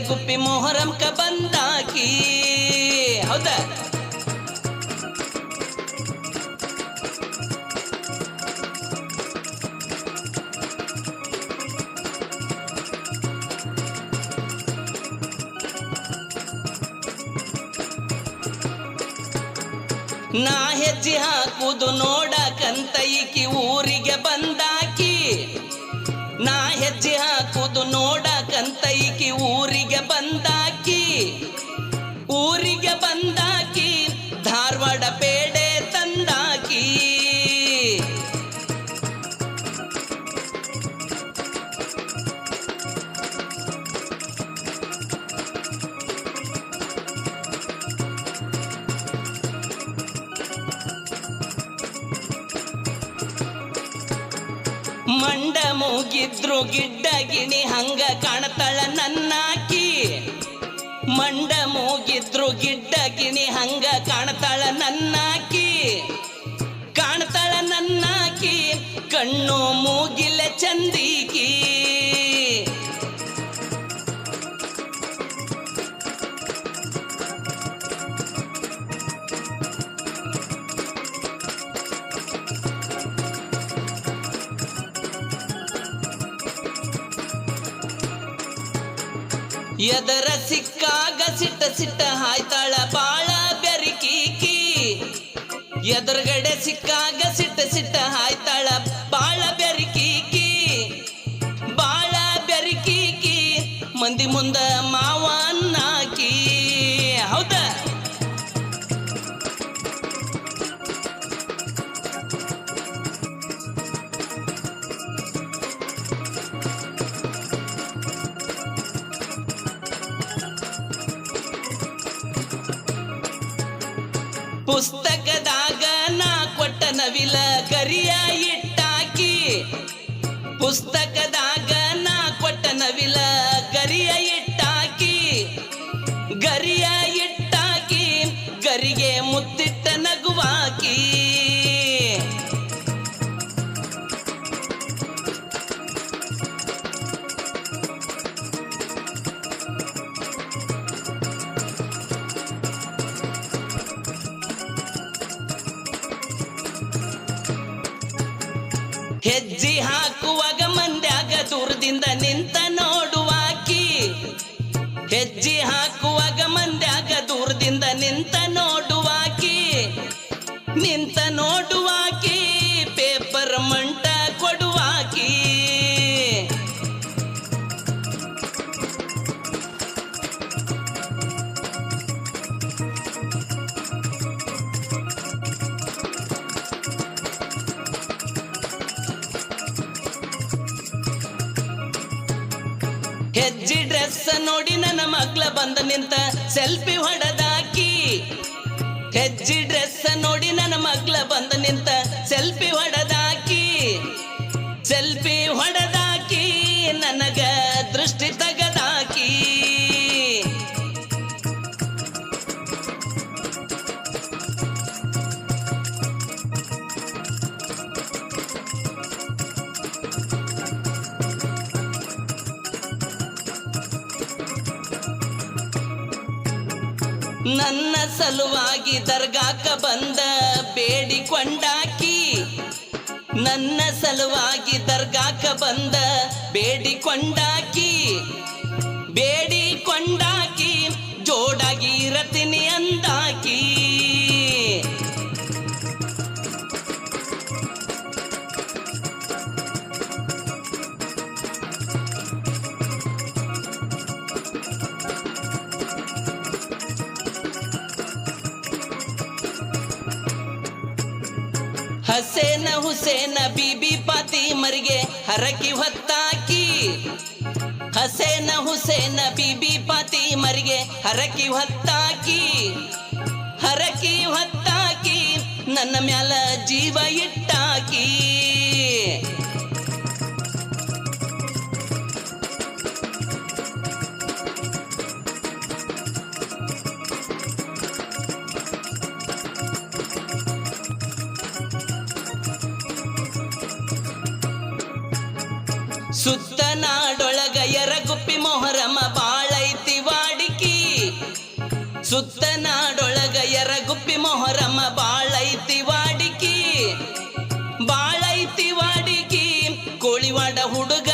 ಎರಗುಪ್ಪಿ ಮೊಹರಂಕ ಬಂದಾಕಿ. ಹೌದಾ? ನಾ ಹೆಜ್ಜೆ ಹಾಕುವುದು ನೋಡಕಂತ ಈಕಿ ಊರಿಗೆ ಬಂದಾಕಿ. ನಾ ಹೆಜ್ಜೆ ಹಾಕುವುದು ನೋಡಕಂತ ಈಕಿ ಊರಿಗೆ ಬಂದಾಕಿ. ಊರಿಗೆ ಬಂದಾಕಿ ಧಾರವಾಡ ಪೇಡೆ ತಂದಾಕಿ. ಮಂಡ ಮೂಗಿದ್ರು ಗಿಡ್ಡ ಗಿಣಿ ಹಂಗ ಕಾಣ್ತಾಳ ನನ್ನಾಕಿ. ಮಂಡ ಮೂಗಿದ್ರು ಗಿಡ್ಡ ಗಿಣಿ ಹಂಗ ಕಾಣ್ತಾಳ ನನ್ನಾಕಿ. ಕಾಣ್ತಾಳ ನನ್ನಾಕಿ ಕಣ್ಣು ಮೂಗಿಲ್ಲ ಚಂದೀಕಿ. ಎದರ ಸಿಕ್ಕಾಗ ಸಿಟ್ಟ ಸಿಟ್ಟ ಹಾಯ್ತಾಳ ಬಾಳ ಬೆರಿಕೀಕಿ. ಎದುರುಗಡೆ ಸಿಕ್ಕಾಗ ಸಿಟ್ಟ ಸಿಟ್ಟ ಹಾಯ್ತಾಳ ಬಾಳ ಬೆರಿಕೀಕಿ. ಬಾಳ ಬೆರಿಕೀಕಿ ಮಂದಿ ಮುಂದ ಮಾವನ್ನಾಕಿ. ಹೌದಾ? ಪುಸ್ತಕದಾಗ ನಾ ಕೊಟ್ಟ ನವಿಲ ಗರಿಯ ಇಟ್ಟಾಕಿ. ಪುಸ್ತಕದಾಗ ನಾ ಕೊಟ್ಟ ನವಿಲ ಗರಿಯ ಇಟ್ಟಾಕಿ. ಗರಿಯ ಇಟ್ಟಾಕಿ ಗರಿಗೆ ಮುತ್ತಿಟ್ಟ ನಗುವಾಕಿ. ಹೆಜ್ಜೆ ಹಾಕುವಾಗ ಮಂದ್ಯಾಗ ದೂರದಿಂದ ನಿಂತ ನೋಡುವಾಕಿ. ಹೆಜ್ಜೆ ಹಾಕುವಾಗ ಮಂದ್ಯಾಗ ದೂರದಿಂದ ನಿಂತ ನೋಡುವಾಕಿ. ನಿಂತ ನೋಡುವಾಕಿ ಪೇಪರ್ ಮಂಟ ಕೊಡುವಾಕಿ. ಹೆಜ್ಜಿ ಡ್ರೆಸ್ ನೋಡಿ ನನ್ನ ಮಗ್ಲ ಬಂದ ನಿಂತ ಸೆಲ್ಫಿ ಹೊಡೆದಾಕಿ. ಹೆಜ್ಜಿ ಡ್ರೆಸ್ ನೋಡಿ ನನ್ನ ಮಗ್ಲ ಬಂದ ನಿಂತ ಸೆಲ್ಫಿ ಹೊಡೆದಾಕಿ. ಸೆಲ್ಫಿ ಹೊಡೆದಾಕಿ ನನಗ ದೃಷ್ಟಿ ತಗದಾಕಿ. ನನ್ನ ಸಲುವಾಗಿ ದರ್ಗಾಕ ಬಂದ ಬೇಡಿಕೊಂಡಾಕಿ. ನನ್ನ ಸಲುವಾಗಿ ದರ್ಗಾಕ ಬಂದ ಬೇಡಿಕೊಂಡಾಕಿ. ಬೇಡಿಕೊಂಡಾಕಿ ಜೋಡಾಗಿ ಇರತೀನಿ ಅಂದಾಕಿ. ಹಸೇನ ಹುಸೇನ ಬೀಬಿ ಫಾತಿಮರಿಗೆ ಹರಕಿ ಹೊತ್ತಾಕಿ. ಹಸೇನ ಹುಸೇನ ಬೀಬಿ ಫಾತಿಮರಿಗೆ ಹರಕಿ ಹೊತ್ತಾಕಿ. ಹರಕಿ ಹೊತ್ತಾಕಿ ನನ್ನ ಮ್ಯಾಲ ಜೀವ ಇಟ್ಟಾಕಿ. ಸುತ್ತ ನಾಡೊಳಗ ಎರಗುಪ್ಪಿ ಮೊಹರಮ ಬಾಳೈತಿ ಸುತ್ತ ನಾಡೊಳಗ ಯರಗುಪ್ಪಿ ಮೊಹರಮ್ಮ ಬಾಳೈತಿ ವಾಡಿಕಿ ಬಾಳೈತಿ ವಾಡಿಕಿ ಕೋಳಿವಾಡ ಹುಡುಗ